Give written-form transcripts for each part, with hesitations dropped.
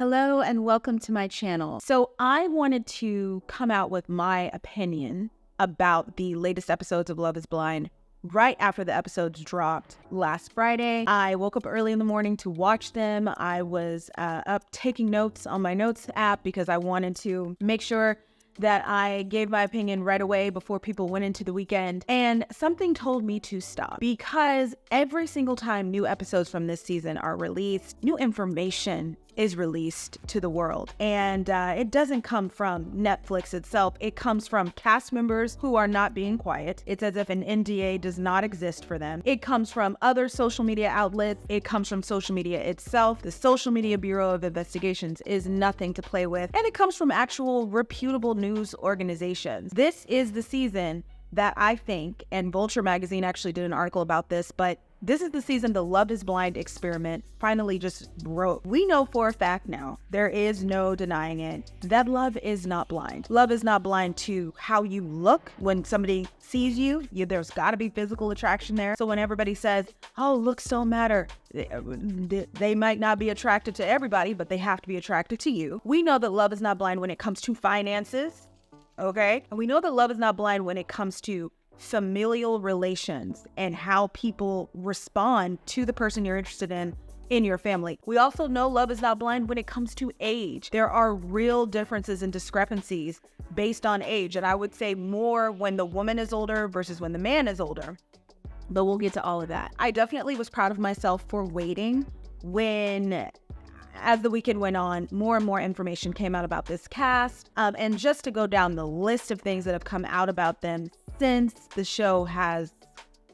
Hello and welcome to my channel. So I wanted to come out with my opinion about the latest episodes of Love is Blind right after the episodes dropped last Friday. I woke up early in the morning to watch them. I was up taking notes on my notes app because I wanted to make sure that I gave my opinion right away before people went into the weekend. And something told me to stop because every single time new episodes from this season are released, new information is released to the world. And it doesn't come from Netflix itself. It comes from cast members who are not being quiet. It's as if an NDA does not exist for them. It comes from other social media outlets. It comes from social media itself. The Social Media Bureau of Investigations is nothing to play with. And it comes from actual reputable news organizations. This is the season that I think, and Vulture Magazine actually did an article about this, but this is the season the Love is Blind experiment finally just broke. We know for a fact now, there is no denying it, that love is not blind. Love is not blind to how you look when somebody sees you. There's got to be physical attraction there. So when everybody says, oh, looks don't matter, they might not be attracted to everybody, but they have to be attracted to you. We know that love is not blind when it comes to finances, okay? And we know that love is not blind when it comes to familial relations and how people respond to the person you're interested in your family. We also know love is not blind when it comes to age. There are real differences and discrepancies based on age. And I would say more when the woman is older versus when the man is older. But we'll get to all of that. I definitely was proud of myself for waiting when, as the weekend went on, more and more information came out about this cast. And just to go down the list of things that have come out about them since the show has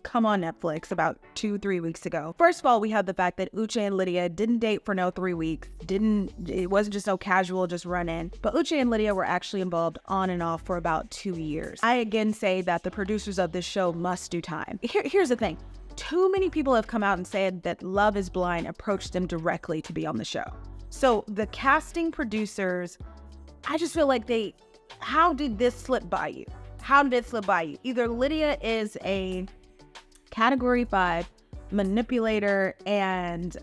come on Netflix about 2-3 weeks ago. First of all, we have the fact that Uche and Lydia didn't date for no 3 weeks. It wasn't just no casual, just run in. But Uche and Lydia were actually involved on and off for about 2 years. I again say that the producers of this show must do time. Here's the thing. Too many people have come out and said that Love is Blind approached them directly to be on the show. So the casting producers, I just feel like how did this slip by you? How did it slip by you? Either Lydia is a Category 5 manipulator and,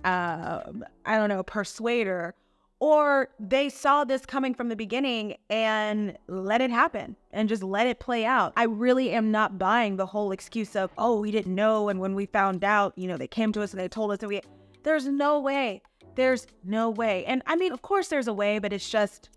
persuader, or they saw this coming from the beginning and let it happen and just let it play out. I really am not buying the whole excuse of, oh, we didn't know, and when we found out, they came to us and they told us that there's no way. There's no way. And I mean, of course there's a way, but it's just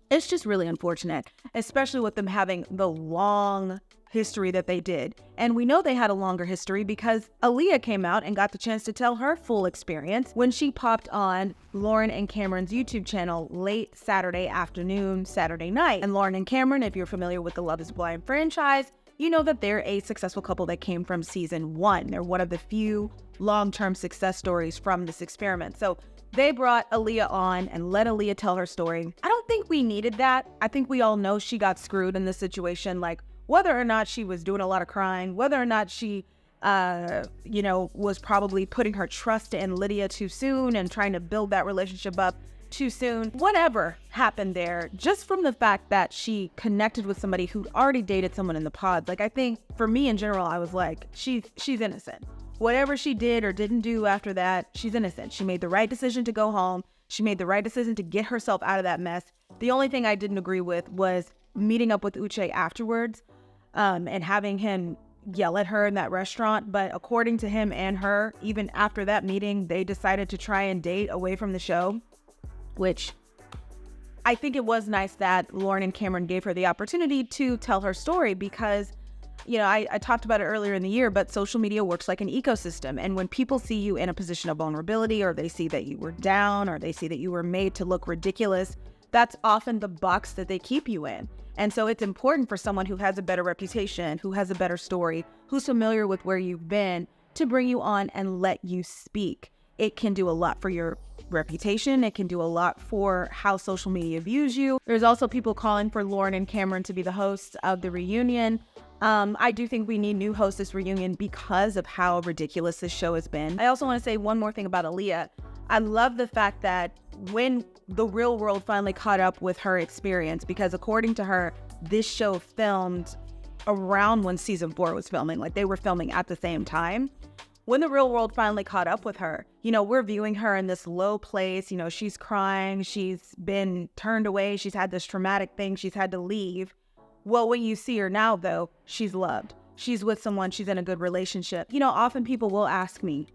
really unfortunate, especially with them having the long history that they did. And we know they had a longer history because Aaliyah came out and got the chance to tell her full experience when she popped on Lauren and Cameron's YouTube channel late Saturday afternoon, Saturday night. And Lauren and Cameron, if you're familiar with the Love is Blind franchise, you know that they're a successful couple that came from season 1. They're one of the few long-term success stories from this experiment. So they brought Aaliyah on and let Aaliyah tell her story. I don't think we needed that. I think we all know she got screwed in this situation. Like, whether or not she was doing a lot of crying, whether or not she, was probably putting her trust in Lydia too soon and trying to build that relationship up too soon. Whatever happened there, just from the fact that she connected with somebody who'd already dated someone in the pod. Like, I think for me in general, I was like, she's innocent. Whatever she did or didn't do after that, she's innocent. She made the right decision to go home. She made the right decision to get herself out of that mess. The only thing I didn't agree with was meeting up with Uche afterwards and having him yell at her in that restaurant. But according to him and her, even after that meeting, they decided to try and date away from the show, which I think it was nice that Lauren and Cameron gave her the opportunity to tell her story because I talked about it earlier in the year, but social media works like an ecosystem. And when people see you in a position of vulnerability, or they see that you were down, or they see that you were made to look ridiculous, that's often the box that they keep you in. And so it's important for someone who has a better reputation, who has a better story, who's familiar with where you've been, to bring you on and let you speak. It can do a lot for your reputation. It can do a lot for how social media views you. There's also people calling for Lauren and Cameron to be the hosts of the reunion. I do think we need new hosts this reunion because of how ridiculous this show has been. I also want to say one more thing about Aaliyah. I love the fact that when the real world finally caught up with her experience, because according to her, this show filmed around when season 4 was filming, like they were filming at the same time. when the real world finally caught up with her, you know, we're viewing her in this low place. You know, she's crying. She's been turned away. She's had this traumatic thing. She's had to leave. Well, when you see her now, though, she's loved. She's with someone. She's in a good relationship. You know, often people will ask me,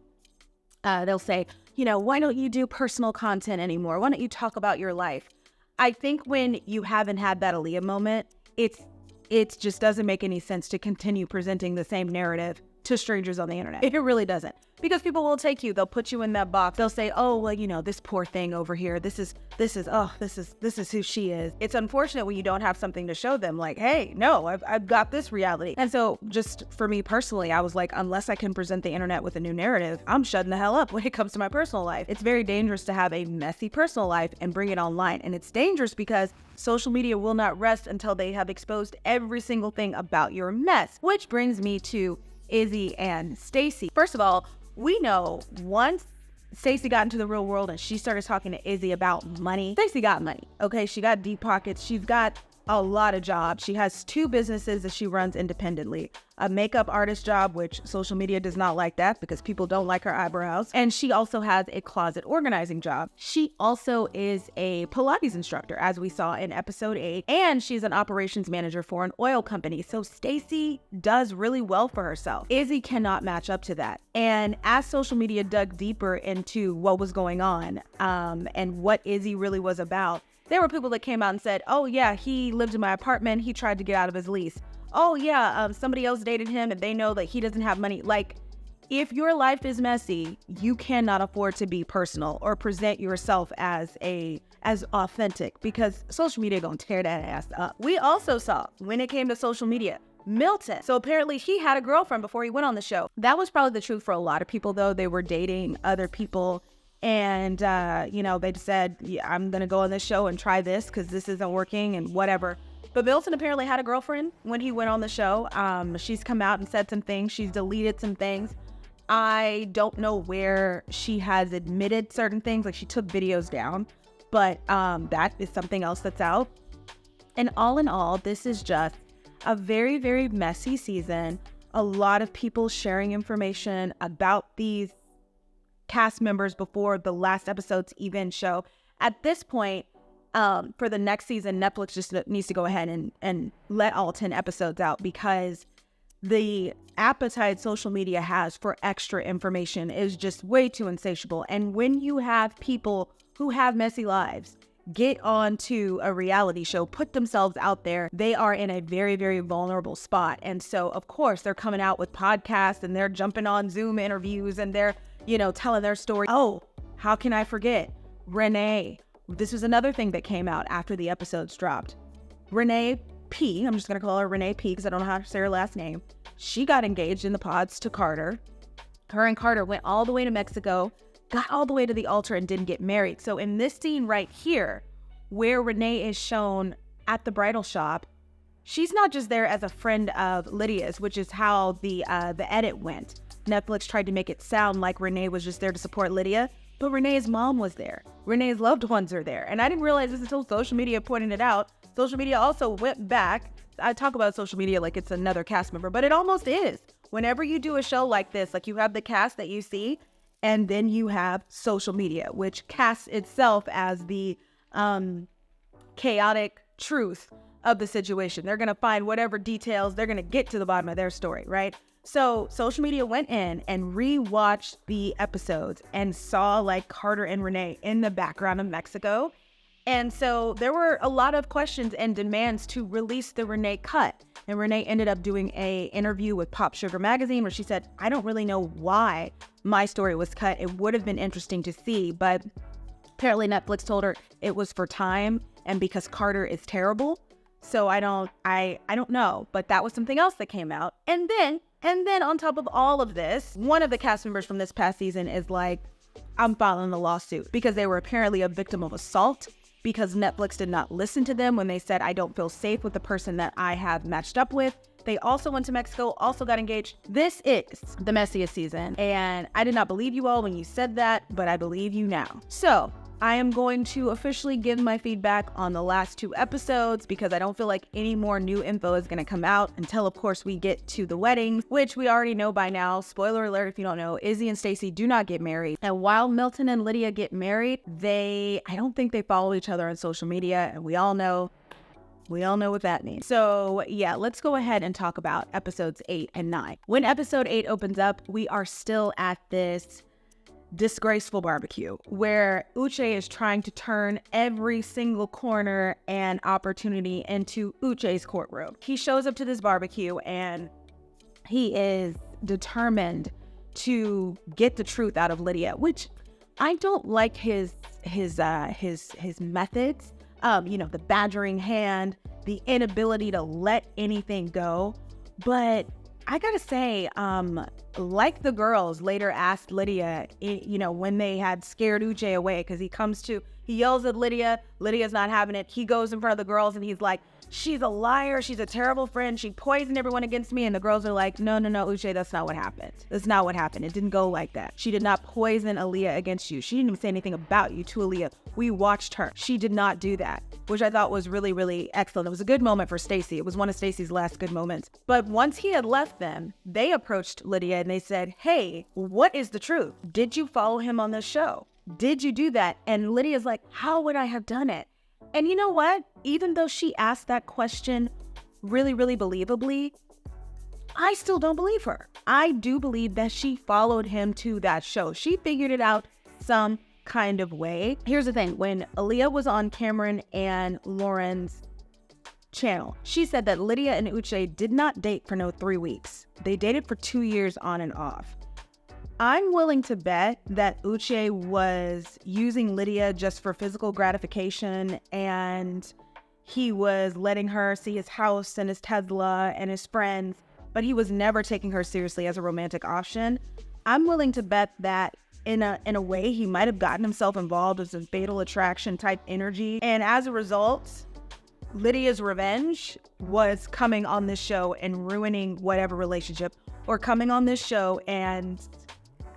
they'll say, you know, why don't you do personal content anymore? Why don't you talk about your life? I think when you haven't had that Aaliyah moment, it just doesn't make any sense to continue presenting the same narrative to strangers on the internet. It really doesn't. Because people will take you, they'll put you in that box. They'll say, oh, well, you know, this poor thing over here, this is who she is. It's unfortunate when you don't have something to show them, like, hey, no, I've got this reality. And so just for me personally, I was like, unless I can present the internet with a new narrative, I'm shutting the hell up when it comes to my personal life. It's very dangerous to have a messy personal life and bring it online. And it's dangerous because social media will not rest until they have exposed every single thing about your mess, which brings me to Izzy and Stacey. First of all, we know once Stacey got into the real world and she started talking to Izzy about money, Stacey got money, okay? She got deep pockets. She's got a lot of jobs. She has 2 businesses that she runs independently. A makeup artist job, which social media does not like that because people don't like her eyebrows. And she also has a closet organizing job. She also is a Pilates instructor, as we saw in episode 8. And she's an operations manager for an oil company. So Stacey does really well for herself. Izzy cannot match up to that. And as social media dug deeper into what was going on and what Izzy really was about, there were people that came out and said, oh yeah, he lived in my apartment. He tried to get out of his lease. Oh yeah, somebody else dated him and they know that he doesn't have money. Like, if your life is messy, you cannot afford to be personal or present yourself as authentic, because social media gonna tear that ass up. We also saw, when it came to social media, Milton. So apparently he had a girlfriend before he went on the show. That was probably the truth for a lot of people, though. They were dating other people. And, you know, they said, yeah, I'm going to go on this show and try this because this isn't working and whatever. But Milton apparently had a girlfriend when he went on the show. She's come out and said some things. She's deleted some things. I don't know where she has admitted certain things. Like, she took videos down. But that is something else that's out. And all in all, this is just a very, very messy season. A lot of people sharing information about these cast members before the last episode's even show. At this point, for the next season, Netflix just needs to go ahead and let all 10 episodes out, because the appetite social media has for extra information is just way too insatiable. And when you have people who have messy lives get onto a reality show, put themselves out there, they are in a very, very vulnerable spot. And so, of course, they're coming out with podcasts and they're jumping on Zoom interviews and they're, you know, telling their story. Oh, how can I forget Renee? This was another thing that came out after the episodes dropped. Renee P, I'm just going to call her Renee P because I don't know how to say her last name. She got engaged in the pods to Carter. Her and Carter went all the way to Mexico, got all the way to the altar, and didn't get married. So in this scene right here, where Renee is shown at the bridal shop, she's not just there as a friend of Lydia's, which is how the edit went. Netflix tried to make it sound like Renee was just there to support Lydia, but Renee's mom was there. Renee's loved ones are there. And I didn't realize this until social media pointed it out. Social media also went back. I talk about social media like it's another cast member, but it almost is. Whenever you do a show like this, like, you have the cast that you see, and then you have social media, which casts itself as the chaotic truth of the situation. They're going to find whatever details, they're going to get to the bottom of their story, right? So social media went in and rewatched the episodes and saw, like, Carter and Renee in the background of Mexico. And so there were a lot of questions and demands to release the Renee cut. And Renee ended up doing an interview with Pop Sugar Magazine where she said, I don't really know why my story was cut. It would have been interesting to see, but apparently Netflix told her it was for time and because Carter is terrible. So I don't know, but that was something else that came out. And then on top of all of this, one of the cast members from this past season is like, I'm filing a lawsuit because they were apparently a victim of assault, because Netflix did not listen to them when they said, I don't feel safe with the person that I have matched up with. They also went to Mexico, also got engaged. This is the messiest season. And I did not believe you all when you said that, but I believe you now. So I am going to officially give my feedback on the last 2 episodes because I don't feel like any more new info is going to come out until, of course, we get to the weddings, which we already know by now. Spoiler alert if you don't know, Izzy and Stacey do not get married. And while Milton and Lydia get married, I don't think they follow each other on social media, and we all know what that means. So yeah, let's go ahead and talk about episodes 8 and 9. When episode 8 opens up, we are still at this disgraceful barbecue where Uche is trying to turn every single corner and opportunity into Uche's courtroom. He shows up to this barbecue and he is determined to get the truth out of Lydia, which I don't like his methods. The badgering hand, the inability to let anything go. But I gotta say, like the girls later asked Lydia, when they had scared Uche away, because he yells at Lydia, Lydia's not having it. He goes in front of the girls and he's like, she's a liar, she's a terrible friend, she poisoned everyone against me. And the girls are like, no, Uche, that's not what happened. That's not what happened. It didn't go like that. She did not poison Aaliyah against you. She didn't even say anything about you to Aaliyah. We watched her. She did not do that, which I thought was really, really excellent. It was a good moment for Stacey. It was one of Stacey's last good moments. But once he had left them, they approached Lydia and they said, hey, what is the truth? Did you follow him on this show? Did you do that? And Lydia's like, how would I have done it? And you know what? Even though she asked that question really, really believably, I still don't believe her. I do believe that she followed him to that show. She figured it out some kind of way. Here's the thing. When Aaliyah was on Cameron and Lauren's channel, she said that Lydia and Uche did not date for no 3 weeks. They dated for 2 years on and off. I'm willing to bet that Uche was using Lydia just for physical gratification, and he was letting her see his house and his Tesla and his friends, but he was never taking her seriously as a romantic option. I'm willing to bet that in a way he might have gotten himself involved with some fatal attraction type energy, and as a result, Lydia's revenge was coming on this show and ruining whatever relationship, or coming on this show and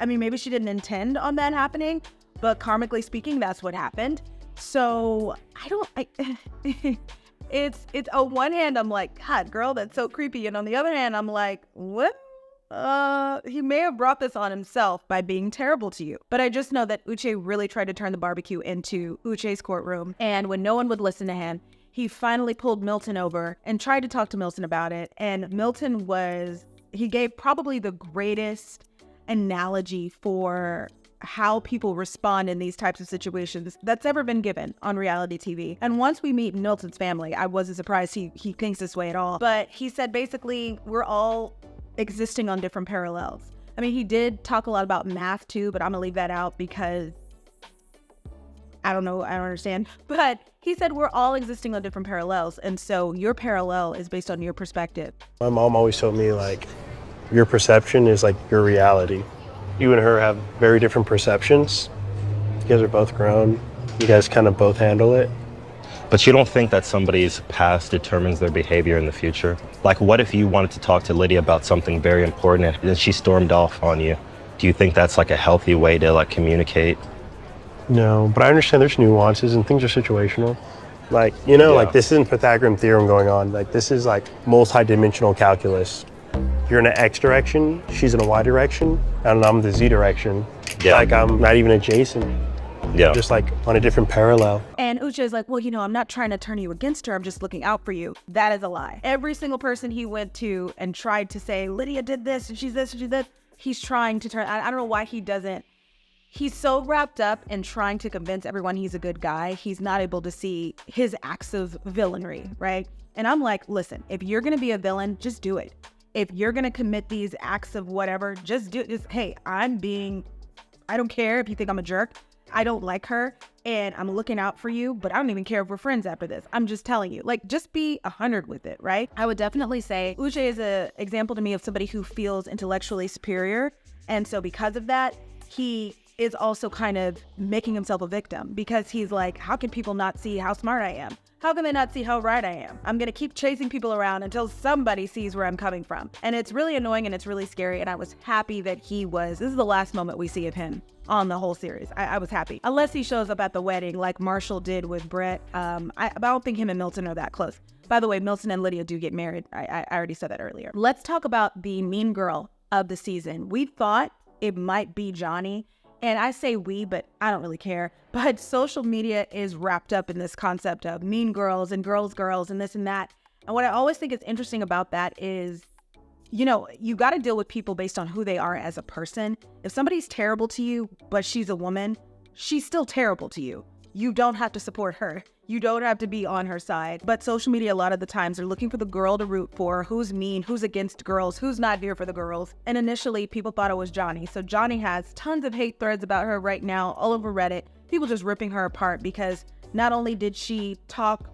maybe she didn't intend on that happening, but karmically speaking, that's what happened. So it's on one hand, I'm like, God, girl, that's so creepy. And on the other hand, I'm like, what? He may have brought this on himself by being terrible to you. But I just know that Uche really tried to turn the barbecue into Uche's courtroom. And when no one would listen to him, he finally pulled Milton over and tried to talk to Milton about it. And Milton he gave probably the greatest analogy for how people respond in these types of situations that's ever been given on reality TV. And once we meet Milton's family, I wasn't surprised he thinks this way at all. But he said basically we're all existing on different parallels. He did talk a lot about math too, but I'm gonna leave that out because I don't know, I don't understand. But he said we're all existing on different parallels, and so your parallel is based on your perspective. My mom always told me, like, your perception is like your reality. You and her have very different perceptions. You guys are both grown. You guys kind of both handle it. But you don't think that somebody's past determines their behavior in the future? Like, what if you wanted to talk to Lydia about something very important and she stormed off on you? Do you think that's like a healthy way to communicate? No, but I understand there's nuances and things are situational. Like, like this isn't Pythagorean theorem going on. Like, this is like multi-dimensional calculus. You're in an X direction, she's in a Y direction, and I'm the Z direction. Yeah. Like, I'm not even adjacent. Yeah. Just like on a different parallel. And Uche is like, well, I'm not trying to turn you against her. I'm just looking out for you. That is a lie. Every single person he went to and tried to say, Lydia did this and she's this and she's that, he's trying to turn. I don't know why he doesn't. He's so wrapped up in trying to convince everyone he's a good guy, he's not able to see his acts of villainy, right? And I'm like, listen, if you're going to be a villain, just do it. If you're going to commit these acts of whatever, just do it. Just, hey, I don't care if you think I'm a jerk. I don't like her and I'm looking out for you, but I don't even care if we're friends after this. I'm just telling you, just be 100 with it, right? I would definitely say Uche is an example to me of somebody who feels intellectually superior. And so because of that, he is also kind of making himself a victim because he's like, how can people not see how smart I am? How can they not see how right I am? I'm gonna keep chasing people around until somebody sees where I'm coming from. And it's really annoying and it's really scary. And I was happy that this is the last moment we see of him on the whole series. I was happy. Unless he shows up at the wedding like Marshall did with Brett. I don't think him and Milton are that close. By the way, Milton and Lydia do get married. I already said that earlier. Let's talk about the mean girl of the season. We thought it might be Johnny. And I say we, but I don't really care. But social media is wrapped up in this concept of mean girls and girls and this and that. And what I always think is interesting about that is, you got to deal with people based on who they are as a person. If somebody's terrible to you, but she's a woman, she's still terrible to you. You don't have to support her. You don't have to be on her side. But social media, a lot of the times, are looking for the girl to root for, who's mean, who's against girls, who's not here for the girls. And initially, people thought it was Johnny. So Johnny has tons of hate threads about her right now, all over Reddit. People just ripping her apart because not only did she talk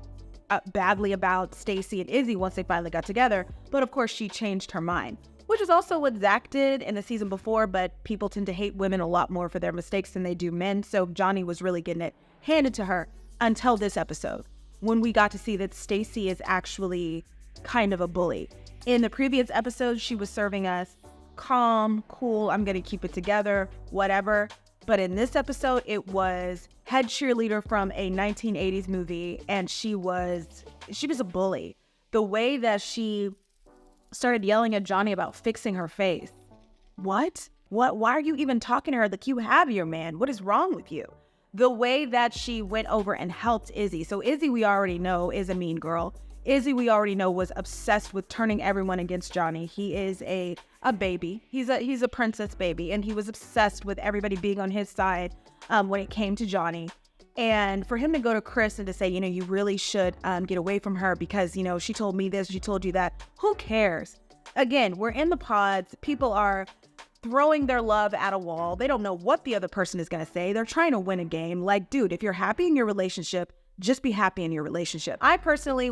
badly about Stacey and Izzy once they finally got together, but of course she changed her mind. Which is also what Zach did in the season before, but people tend to hate women a lot more for their mistakes than they do men. So Johnny was really getting it handed to her until this episode, when we got to see that Stacey is actually kind of a bully. In the previous episode, she was serving us calm, cool, I'm gonna keep it together, whatever. But in this episode, it was head cheerleader from a 1980s movie, and she was a bully. The way that she started yelling at Johnny about fixing her face. What? Why are you even talking to her? Like, you have your man. What is wrong with you? The way that she went over and helped Izzy. So Izzy, we already know, is a mean girl. Izzy, we already know, was obsessed with turning everyone against Johnny. He is a baby. He's a princess baby, and he was obsessed with everybody being on his side when it came to Johnny. And for him to go to Chris and to say, you really should get away from her because, she told me this, she told you that. Who cares? Again, we're in the pods. People are throwing their love at a wall. They don't know what the other person is going to say. They're trying to win a game. Like, dude, if you're happy in your relationship, just be happy in your relationship. I personally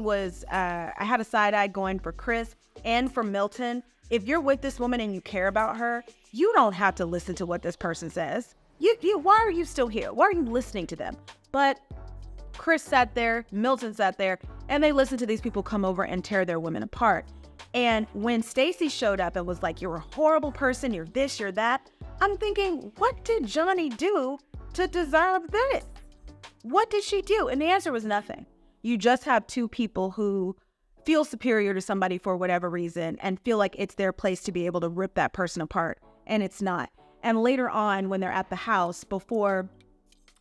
I had a side eye going for Chris and for Milton. If you're with this woman and you care about her, you don't have to listen to what this person says. Why are you still here? Why are you listening to them? But Chris sat there, Milton sat there, and they listened to these people come over and tear their women apart. And when Stacey showed up and was like, you're a horrible person, you're this, you're that, I'm thinking, what did Johnny do to deserve this? What did she do? And the answer was nothing. You just have two people who feel superior to somebody for whatever reason and feel like it's their place to be able to rip that person apart. And it's not. And later on, when they're at the house, before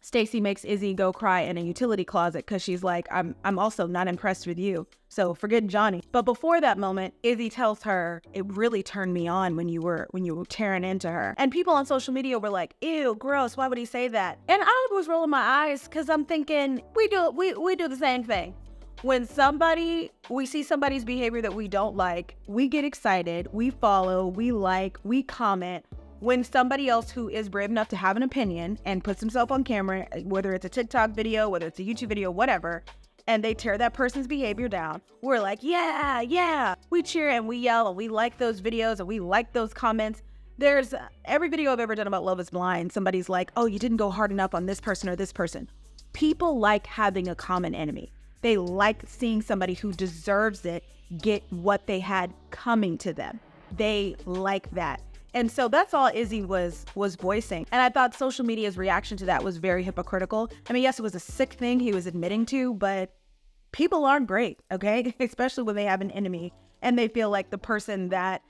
Stacey makes Izzy go cry in a utility closet because she's like, I'm also not impressed with you, so forget Johnny. But before that moment, Izzy tells her, it really turned me on when you were tearing into her. And people on social media were like, ew, gross, why would he say that? And I was rolling my eyes because I'm thinking, we do the same thing. When we see somebody's behavior that we don't like, we get excited, we follow, we like, we comment. When somebody else who is brave enough to have an opinion and puts himself on camera, whether it's a TikTok video, whether it's a YouTube video, whatever, and they tear that person's behavior down, we're like, yeah. We cheer and we yell and we like those videos and we like those comments. There's every video I've ever done about Love is Blind, somebody's like, oh, you didn't go hard enough on this person or this person. People like having a common enemy. They like seeing somebody who deserves it get what they had coming to them. They like that. And so that's all Izzy was voicing. And I thought social media's reaction to that was very hypocritical. I mean, yes, it was a sick thing he was admitting to, but people aren't great, okay? Especially when they have an enemy and they feel like the person that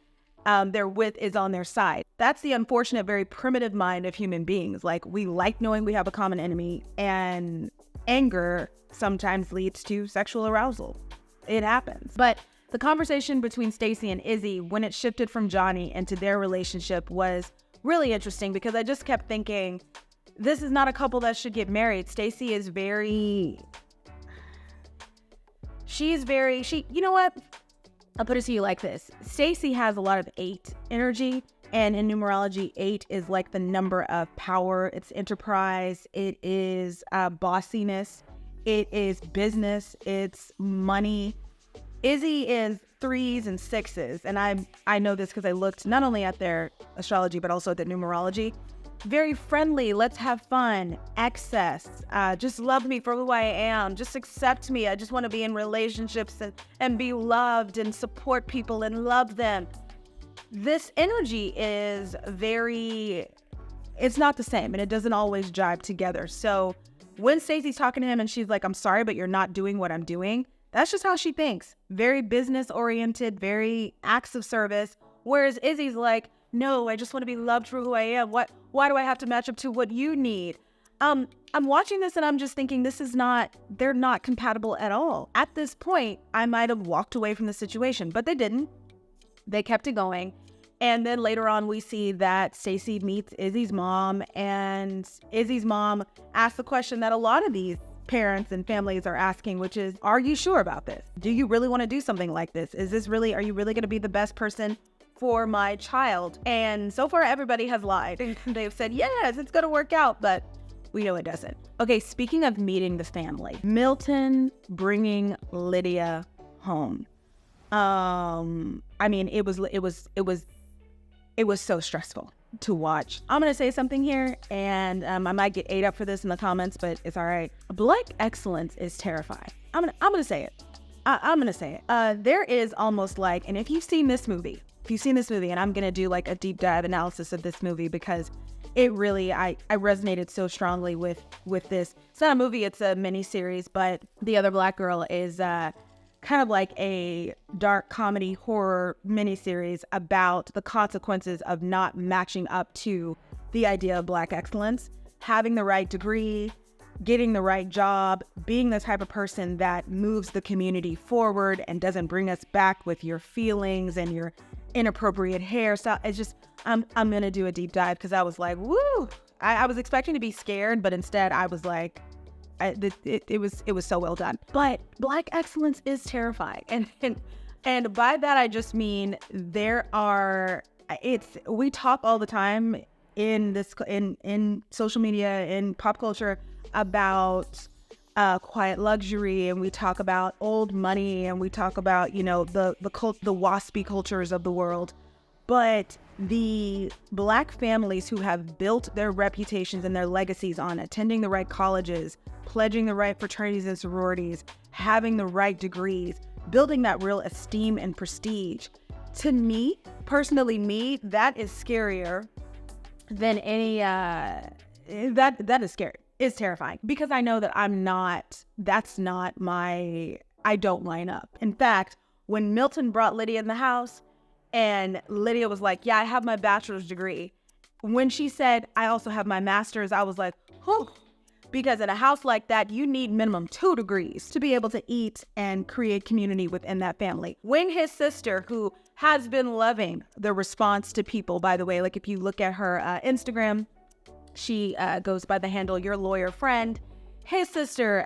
they're with is on their side. That's the unfortunate, very primitive mind of human beings. Like, we like knowing we have a common enemy, and anger sometimes leads to sexual arousal. It happens. But the conversation between Stacey and Izzy, when it shifted from Johnny into their relationship, was really interesting because I just kept thinking, this is not a couple that should get married. Stacey is you know what? I'll put it to you like this. Stacey has a lot of 8 energy, and in numerology, 8 is like the number of power. It's enterprise. It is bossiness. It is business. It's money. Izzy is 3s and 6s, and I know this because I looked not only at their astrology but also at their numerology. very friendly, let's have fun, excess, just love me for who I am, just accept me, I just want to be in relationships and be loved and support people and love them. This energy is it's not the same, and it doesn't always jibe together. So when Stacey's talking to him and she's like, I'm sorry, but you're not doing what I'm doing, that's just how she thinks. Very business oriented, very acts of service. Whereas Izzy's like, no, I just want to be loved for who I am. Why do I have to match up to what you need? I'm watching this and I'm just thinking they're not compatible at all. At this point, I might have walked away from the situation, but they didn't. They kept it going. And then later on, we see that Stacey meets Izzy's mom, and Izzy's mom asks the question that a lot of these parents and families are asking, which is, are you sure about this? Do you really want to do something like this? Are you really going to be the best person for my child? And so far, everybody has lied. They've said, yes, it's going to work out, but we know it doesn't. Okay, speaking of meeting the family, Milton bringing Lydia home. I mean, it was so stressful to watch. I'm going to say something here, and I might get ate up for this in the comments, but it's all right. Black excellence is terrifying. I'm going to say it. I'm going to say it. There is almost like, and if you've seen this movie, and I'm going to do like a deep dive analysis of this movie because it really, I resonated so strongly with this. It's not a movie, it's a mini series, but The Other Black Girl is kind of like a dark comedy horror miniseries about the consequences of not matching up to the idea of Black excellence, having the right degree, getting the right job, being the type of person that moves the community forward and doesn't bring us back with your feelings and your inappropriate hairstyle. It's just, I'm going to do a deep dive because I was like, woo! I was expecting to be scared, but instead I was like, it was so well done. But Black excellence is terrifying, and by that I just mean we talk all the time in social media, in pop culture, about quiet luxury, and we talk about old money, and we talk about the waspy cultures of the world. But the Black families who have built their reputations and their legacies on attending the right colleges, pledging the right fraternities and sororities, having the right degrees, building that real esteem and prestige. To me, personally, that is scarier than any, that is scary. It's terrifying because I know that I don't line up. In fact, when Milton brought Lydia in the house and Lydia was like, yeah, I have my bachelor's degree. When she said, I also have my master's, I was like, whew. Because in a house like that, you need minimum 2 degrees to be able to eat and create community within that family. When his sister, who has been loving the response to people, by the way, like if you look at her Instagram, she goes by the handle Your Lawyer Friend. His sister,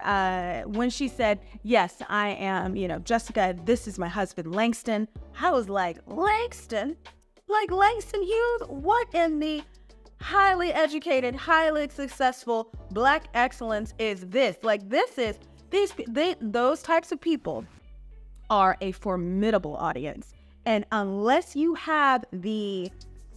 when she said, yes, I am, Jessica, this is my husband, Langston. I was like, Langston? Like Langston Hughes? What in the highly educated, highly successful Black excellence is this? Like those types of people are a formidable audience. And unless you have the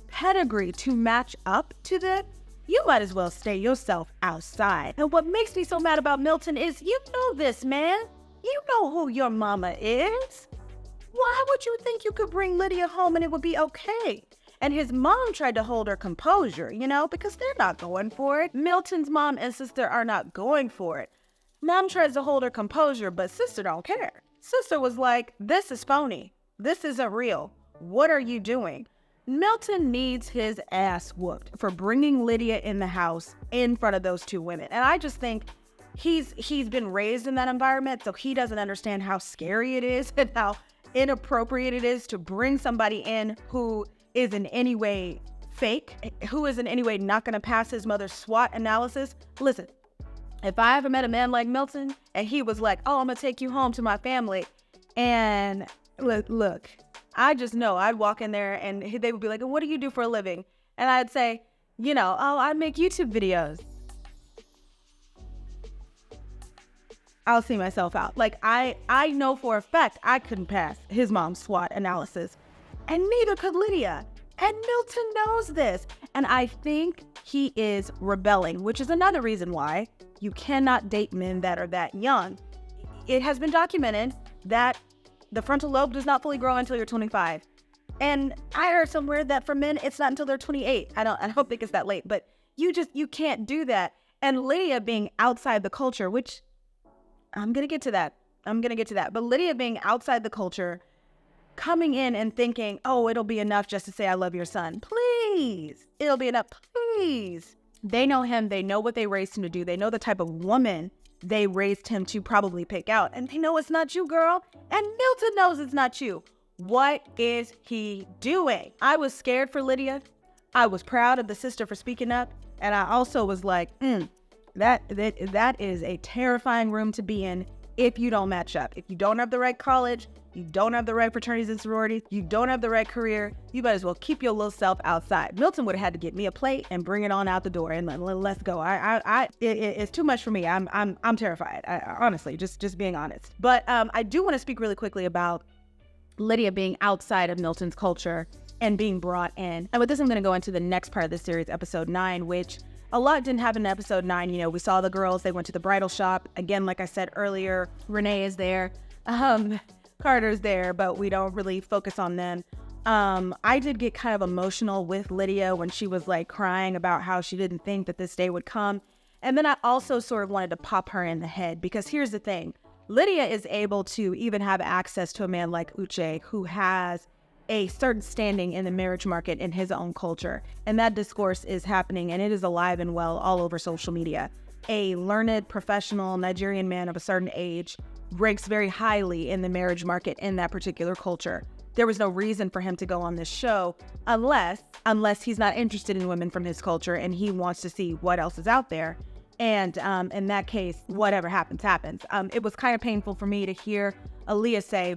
pedigree to match up to them, you might as well stay yourself outside. And what makes me so mad about Milton is, you know this, man. You know who your mama is. Why would you think you could bring Lydia home and it would be okay? And his mom tried to hold her composure, because they're not going for it. Milton's mom and sister are not going for it. Mom tries to hold her composure, but sister don't care. Sister was like, this is phony. This isn't real. What are you doing? Milton needs his ass whooped for bringing Lydia in the house in front of those 2 women. And I just think he's been raised in that environment, so he doesn't understand how scary it is and how inappropriate it is to bring somebody in who is in any way fake, who is in any way not going to pass his mother's SWOT analysis. Listen, if I ever met a man like Milton and he was like, oh, I'm going to take you home to my family, and look, I just know I'd walk in there and they would be like, what do you do for a living? And I'd say, I make YouTube videos. I'll see myself out. Like, I know for a fact I couldn't pass his mom's SWOT analysis, and neither could Lydia. And Milton knows this. And I think he is rebelling, which is another reason why you cannot date men that are that young. It has been documented that the frontal lobe does not fully grow until you're 25. And I heard somewhere that for men, it's not until they're 28. I don't think it's that late, but you can't do that. And Lydia being outside the culture, which I'm going to get to that. But Lydia being outside the culture, coming in and thinking, oh, it'll be enough just to say I love your son. Please. It'll be enough. Please. They know him. They know what they raised him to do. They know the type of woman they raised him to probably pick out. And they know it's not you, girl. And Milton knows it's not you. What is he doing? I was scared for Lydia. I was proud of the sister for speaking up. And I also was like, that is a terrifying room to be in if you don't match up. If you don't have the right college, you don't have the right fraternities and sororities, you don't have the right career, you might as well keep your little self outside. Milton would have had to get me a plate and bring it on out the door and let's go. It's too much for me. I'm terrified. Honestly, just being honest. But I do want to speak really quickly about Lydia being outside of Milton's culture and being brought in. And with this, I'm going to go into the next part of the series, episode 9, which a lot didn't happen in episode 9. You know, we saw the girls, they went to the bridal shop. Again, like I said earlier, Renee is there. Carter's there, but we don't really focus on them. I did get kind of emotional with Lydia when she was like crying about how she didn't think that this day would come. And then I also sort of wanted to pop her in the head, because here's the thing. Lydia is able to even have access to a man like Uche, who has a certain standing in the marriage market in his own culture. And that discourse is happening, and it is alive and well all over social media. A learned, professional Nigerian man of a certain age ranks very highly in the marriage market in that particular culture. There was no reason for him to go on this show unless he's not interested in women from his culture and he wants to see what else is out there. And in that case, whatever happens, happens. It was kind of painful for me to hear Aaliyah say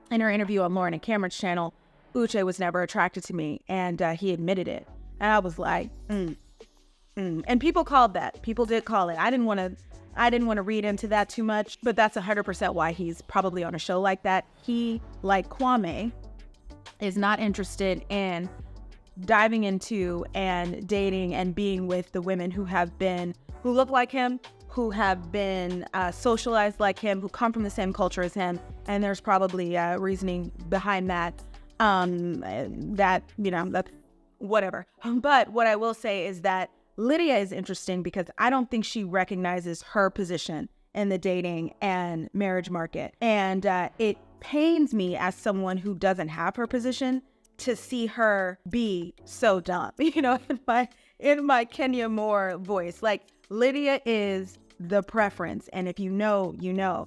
in her interview on Lauren and Cameron's channel, Uche was never attracted to me, and he admitted it. And I was like, And people called that. People did call it. I didn't want to read into that too much, but that's 100% why he's probably on a show like that. He, like Kwame, is not interested in diving into and dating and being with the women who look like him, who have been socialized like him, who come from the same culture as him. And there's probably reasoning behind that, that's whatever. But what I will say is that Lydia is interesting because I don't think she recognizes her position in the dating and marriage market. And it pains me as someone who doesn't have her position to see her be so dumb, in my Kenya Moore voice. Like, Lydia is the preference. And if you know, you know.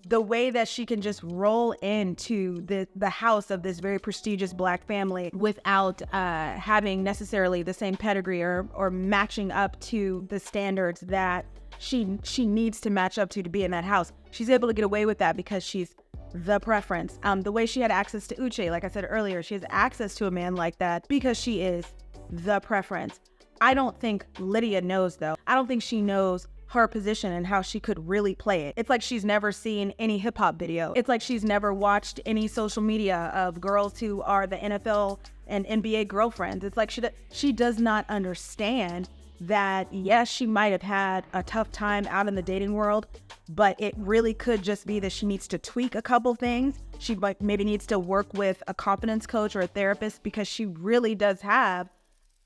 The way that she can just roll into the house of this very prestigious Black family without having necessarily the same pedigree or matching up to the standards that she needs to match up to be in that house. She's able to get away with that because she's the preference. The way she had access to Uche, like I said earlier, she has access to a man like that because she is the preference. I don't think Lydia knows, though. I don't think she knows her position and how she could really play it. It's like she's never seen any hip hop video. It's like she's never watched any social media of girls who are the NFL and NBA girlfriends. It's like she does not understand that, yes, she might have had a tough time out in the dating world, but it really could just be that she needs to tweak a couple things. She maybe needs to work with a confidence coach or a therapist because she really does have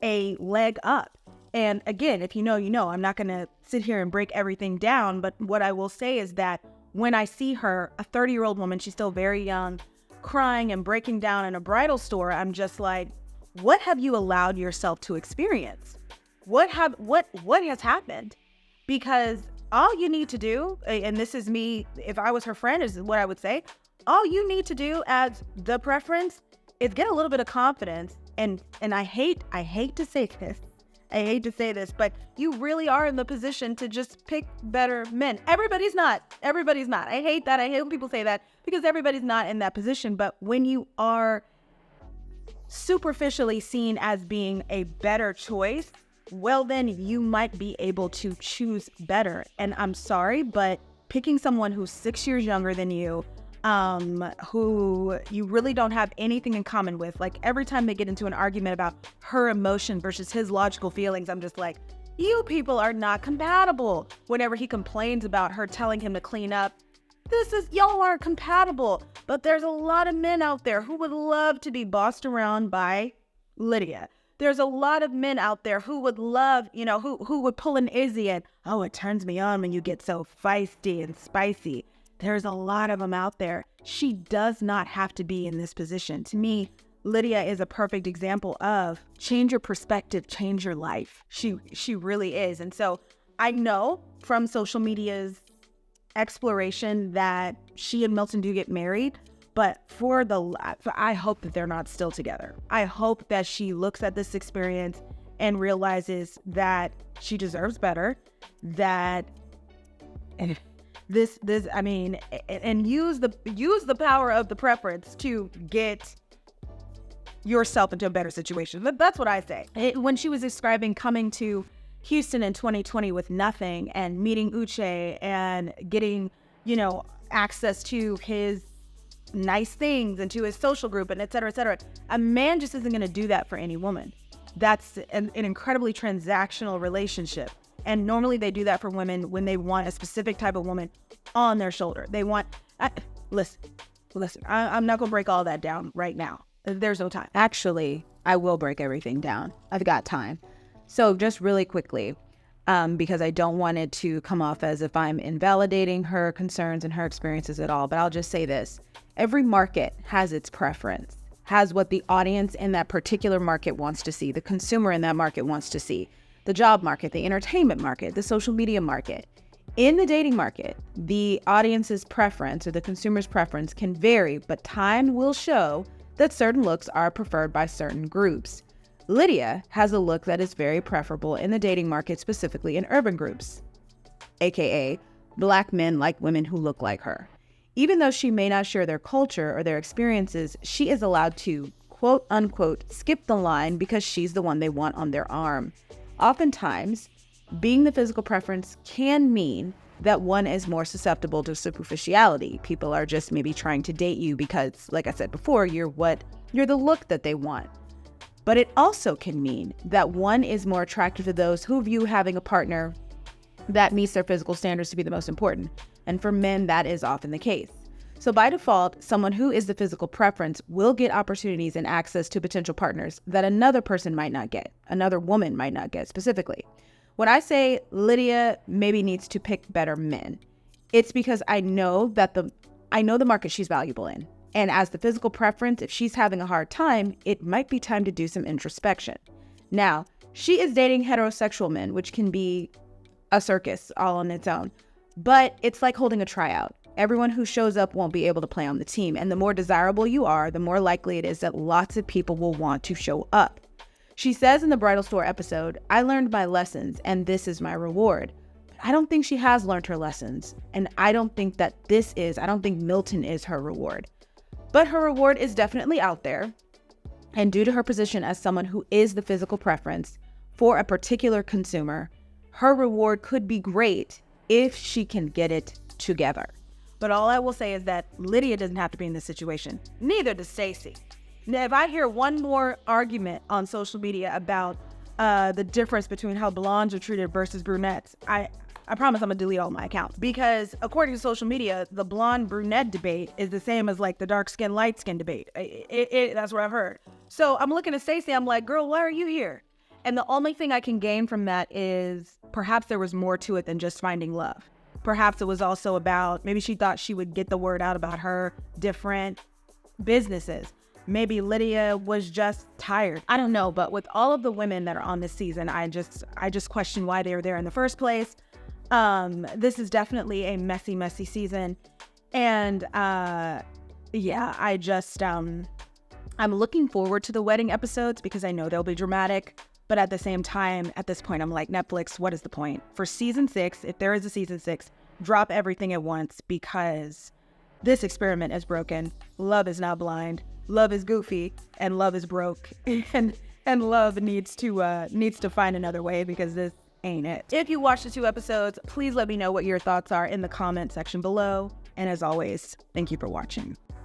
a leg up. And again, if you know, you know. I'm not going to sit here and break everything down, but what I will say is that when I see her, a 30-year-old woman, she's still very young, crying and breaking down in a bridal store, I'm just like, what have you allowed yourself to experience? What has happened? Because all you need to do, and this is me, if I was her friend, is what I would say, all you need to do as the preference is get a little bit of confidence. And I hate to say this. I hate to say this, but you really are in the position to just pick better men. Everybody's not. I hate that. I hate when people say that because everybody's not in that position. But when you are superficially seen as being a better choice, well, then you might be able to choose better. And I'm sorry, but picking someone who's 6 years younger than you, who you really don't have anything in common with. Like every time they get into an argument about her emotion versus his logical feelings, I'm just like, you people are not compatible. Whenever he complains about her telling him to clean up, y'all aren't compatible. But there's a lot of men out there who would love to be bossed around by Lydia. There's a lot of men out there who would love, who would pull an Izzy and, oh, it turns me on when you get so feisty and spicy. There's a lot of them out there. She does not have to be in this position. To me, Lydia is a perfect example of change your perspective, change your life. She really is. And so I know from social media's exploration that she and Milton do get married, but I hope that they're not still together. I hope that she looks at this experience and realizes that she deserves better, that and use the power of the preference to get yourself into a better situation. That's what I say. When she was describing coming to Houston in 2020 with nothing and meeting Uche and getting, access to his nice things and to his social group and et cetera, a man just isn't going to do that for any woman. That's an incredibly transactional relationship. And normally they do that for women when they want a specific type of woman on their shoulder. They want, listen, I'm not going to break all that down right now. There's no time. Actually, I will break everything down. I've got time. So just really quickly, because I don't want it to come off as if I'm invalidating her concerns and her experiences at all, but I'll just say this. Every market has its preference, has what the audience in that particular market wants to see, the consumer in that market wants to see, the job market, the entertainment market, the social media market. In the dating market, the audience's preference or the consumer's preference can vary, but time will show that certain looks are preferred by certain groups. Lydia has a look that is very preferable in the dating market, specifically in urban groups, aka Black men like women who look like her. Even though she may not share their culture or their experiences, she is allowed to, quote unquote, skip the line because she's the one they want on their arm. Oftentimes, being the physical preference can mean that one is more susceptible to superficiality. People are just maybe trying to date you because, like I said before, you're the look that they want. But it also can mean that one is more attractive to those who view having a partner that meets their physical standards to be the most important. And for men, that is often the case. So by default, someone who is the physical preference will get opportunities and access to potential partners that another person might not get, another woman might not get specifically. When I say Lydia maybe needs to pick better men, it's because I know the market she's valuable in. And as the physical preference, if she's having a hard time, it might be time to do some introspection. Now, she is dating heterosexual men, which can be a circus all on its own. But it's like holding a tryout. Everyone who shows up won't be able to play on the team. And the more desirable you are, the more likely it is that lots of people will want to show up. She says in the bridal store episode, I learned my lessons and this is my reward. But I don't think she has learned her lessons. And I don't think Milton is her reward. But her reward is definitely out there. And due to her position as someone who is the physical preference for a particular consumer, her reward could be great if she can get it together. But all I will say is that Lydia doesn't have to be in this situation. Neither does Stacey. Now, if I hear one more argument on social media about the difference between how blondes are treated versus brunettes, I promise I'm gonna delete all my accounts. Because according to social media, the blonde brunette debate is the same as like the dark skin, light skin debate. That's what I've heard. So I'm looking at Stacey, I'm like, girl, why are you here? And the only thing I can gain from that is perhaps there was more to it than just finding love. Perhaps it was also about, maybe she thought she would get the word out about her different businesses. Maybe Lydia was just tired. I don't know, but with all of the women that are on this season, I just question why they were there in the first place. This is definitely a messy, messy season. And I'm looking forward to the wedding episodes because I know they'll be dramatic. But at the same time, at this point, I'm like, Netflix, what is the point? For season 6, if there is a season 6, drop everything at once because this experiment is broken. Love is not blind. Love is goofy and love is broke. And love needs to find another way because this ain't it. If you watched the 2 episodes, please let me know what your thoughts are in the comment section below. And as always, thank you for watching.